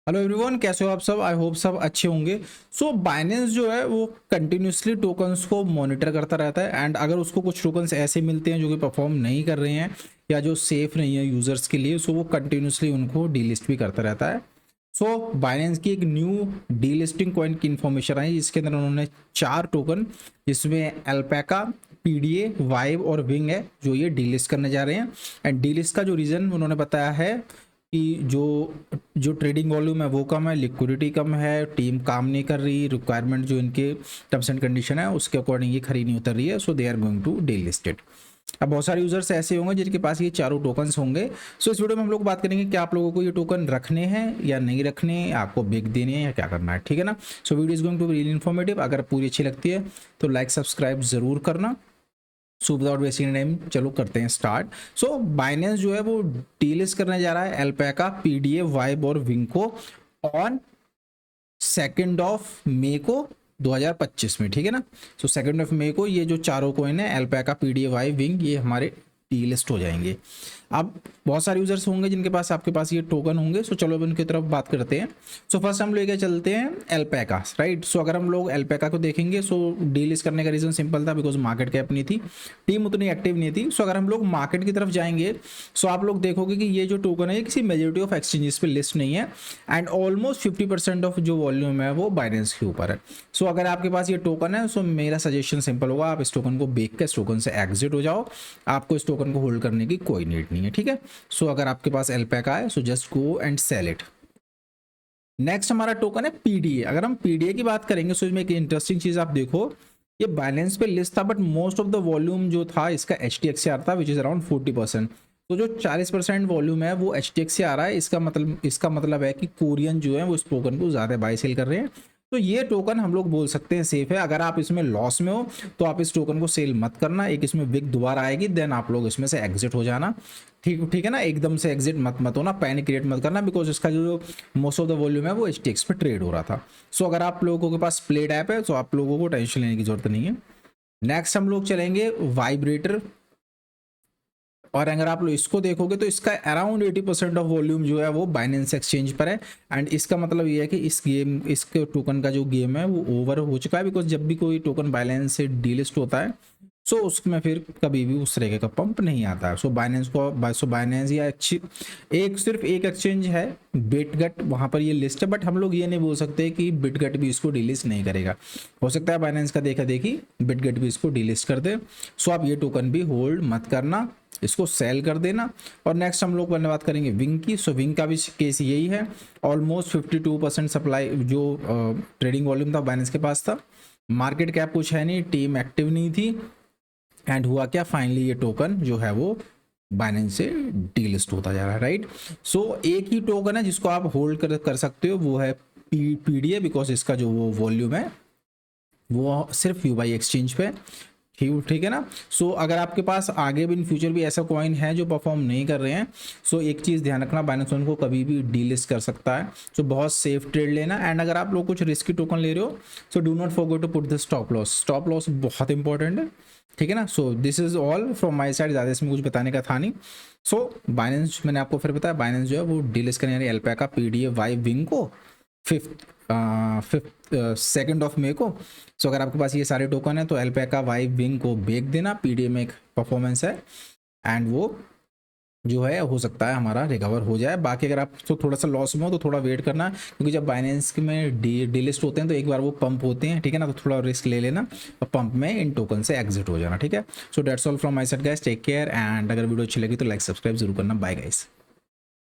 Hello everyone, कैसे हो आप सब। आई होप सब अच्छे होंगे। सो बाइनेंस जो है वो कंटिन्यूसली टोकन्स को मॉनिटर करता रहता है एंड अगर उसको कुछ टोकन्स ऐसे मिलते हैं जो कि परफॉर्म नहीं कर रहे हैं या जो सेफ नहीं है यूजर्स के लिए, सो वो कंटिन्यूसली उनको डीलिस्ट भी करता रहता है। सो बाइनेंस की एक न्यू डीलिस्टिंग कॉइन की इन्फॉर्मेशन आई जिसके अंदर उन्होंने 4 टोकन जिसमें अल्पैका, पीडीए, वाइब और विंग है जो ये डीलिस्ट करने जा रहे हैं। एंड डीलिस्ट का जो रीज़न उन्होंने बताया है कि जो जो ट्रेडिंग वॉल्यूम है वो कम है, लिक्विडिटी कम है, टीम काम नहीं कर रही, रिक्वायरमेंट जो इनके टर्म्स एंड कंडीशन है उसके अकॉर्डिंग ये खरी नहीं उतर रही है, so they are going to delisted. अब बहुत सारे यूजर्स ऐसे होंगे जिनके पास ये चारों टोकन्स होंगे। सो इस वीडियो में हम लोग बात करेंगे कि आप लोगों को ये टोकन रखने हैं या नहीं रखने, आपको बिक देने हैं या क्या करना है, ठीक है ना। So video is going to be really informative. अगर पूरी अच्छी लगती है तो लाइक सब्सक्राइब जरूर करना। सो विदाउट वेस्टिंग टाइम चलो करते हैं स्टार्ट। सो बाइनेंस जो है वो डीलिस्ट करने जा रहा है अल्पैका, पीडीए, वाइब और विंग को ऑन 2 मई को 2025 में, ठीक है ना। सो 2 मई को ये जो चारों कोइन है अल्पैका, पीडीए, वाइब, विंग, ये हमारे डीलिस्ट हो जाएंगे। अब बहुत सारे यूजर्स होंगे जिनके पास आपके पास ये टोकन होंगे। सो चलो अब उनकी तरफ बात करते हैं। सो फर्स्ट हम लेके चलते हैं अल्पैका, राइट। सो अगर हम लोग अल्पैका को देखेंगे, सो डीलिस्ट करने का रीजन सिंपल था, बिकॉज मार्केट कैप नहीं थी, टीम उतनी एक्टिव नहीं थी। सो अगर हम लोग मार्केट की तरफ जाएंगे, सो आप लोग देखोगे कि ये जो टोकन है ये किसी मेजोरिटी ऑफ एक्सचेंजेस पे लिस्ट नहीं है एंड ऑलमोस्ट 50% ऑफ जो वॉल्यूम है वो बाइनेंस के ऊपर है। सो अगर आपके पास ये टोकन है, सो मेरा सजेशन सिंपल होगा, आप इस टोकन को बेच के इस टोकन से एग्जिट हो जाओ। आपको इस टोकन को होल्ड करने की कोई नीड नहीं है, ठीक है। सो अगर आपके पास अल्पैका है, so just go and sell it. Next हमारा टोकन है पीडीए। अगर हम पीडीए की बात करेंगे, सो इसमें एक इंटरेस्टिंग चीज आप देखो, ये बाइनेंस पे लिस्ट था but most of the volume जो था इसका HTX से आ रहा था, विच इज अराउंड 40%। तो जो 40% वॉल्यूम है वो HTX से आ रहा है। इसका मतलब है कि कोरियन जो है वो इस टोकन को ज़्यादा बाय सेल कर रहे हैं। तो ये टोकन हम लोग बोल सकते हैं सेफ है। अगर आप इसमें लॉस में हो तो आप इस टोकन को सेल मत करना। एक इसमें विक दोबारा आएगी, देन आप लोग इसमें से एग्जिट हो जाना, ठीक ठीक है ना। एकदम से एग्जिट मत होना, पैनिक क्रिएट मत करना, बिकॉज इसका जो मोस्ट ऑफ द वॉल्यूम है वो HTX पे ट्रेड हो रहा था। सो अगर आप लोगों के पास प्लेड ऐप है तो आप लोगों को टेंशन लेने की जरूरत नहीं है। नेक्स्ट हम लोग चलेंगे वाइब्रेटर। और अगर आप लोग इसको देखोगे तो इसका अराउंड 80% ऑफ वॉल्यूम जो है वो बाइनेंस एक्सचेंज पर है। एंड इसका मतलब ये है कि इसके टोकन का जो गेम है वो ओवर हो चुका है, बिकॉज जब भी कोई टोकन बाइनेंस से डीलिस्ट होता है सो उसमें फिर कभी भी उस तरीके का पंप नहीं आता है। सो बाइनेंस या सिर्फ एक एक्सचेंज है बिटगट, वहाँ पर ये लिस्ट है, बट हम लोग ये नहीं बोल सकते कि बिटगट भी इसको डिलिस्ट नहीं करेगा। हो सकता है बाइनेंस का देखा देखी बिटगट भी इसको डिलिस्ट कर दे। सो आप ये टोकन भी होल्ड मत करना, इसको सेल कर देना। और नेक्स्ट हम लोग बात करेंगे विंग की। सो विंग का भी केस यही है, ऑलमोस्ट 52% सप्लाई जो ट्रेडिंग वॉल्यूम था बाइनेंस के पास था, मार्केट कैप कुछ है नहीं, टीम एक्टिव नहीं थी। एंड हुआ क्या, फाइनली ये टोकन जो है वो बाइनेंस से डीलिस्ट होता जा रहा है, राइट। सो एक ही टोकन है जिसको आप होल्ड कर सकते हो, वो है पीडीए, बिकॉज इसका जो वो वॉल्यूम है वो सिर्फ यूबाई एक्सचेंज पे, ठीक है ना। सो अगर आपके पास आगे भी इन फ्यूचर भी ऐसा कॉइन है जो परफॉर्म नहीं कर रहे हैं, सो एक चीज़ ध्यान रखना, बाइनेंस उनको कभी भी डीलिस्ट कर सकता है। सो बहुत सेफ ट्रेड लेना। एंड अगर आप लोग कुछ रिस्की टोकन ले रहे हो, so do not forget to put the stop loss. Stop loss बहुत इंपॉर्टेंट है, ठीक है ना। So this is all from my side, ज़्यादा इसमें कुछ बताने का था नहीं। सो बाइनेंस मैंने आपको फिर बताया, बाइनेंस जो है वो डीलिस्ट करने अल्पैका, पीडीए, वाइब, विंग को 2 मई को। सो अगर आपके पास ये सारे टोकन है तो अल्पैका, वाइब, विंग को बेच देना। पीडीए में एक परफॉर्मेंस है एंड वो जो है हो सकता है हमारा रिकवर हो जाए। बाकी अगर आप तो थोड़ा सा लॉस में हो तो थोड़ा वेट करना, क्योंकि जब बाइनेंस में डीलिस्ट होते हैं तो एक बार वो पंप होते हैं, ठीक है ना। तो थोड़ा रिस्क ले लेना और पंप में इन टोकन से एग्जिट हो जाना, ठीक है। So that's all from my side guys, take care. And अगर वीडियो अच्छी लगी तो लाइक सब्सक्राइब जरूर करना। Bye guys.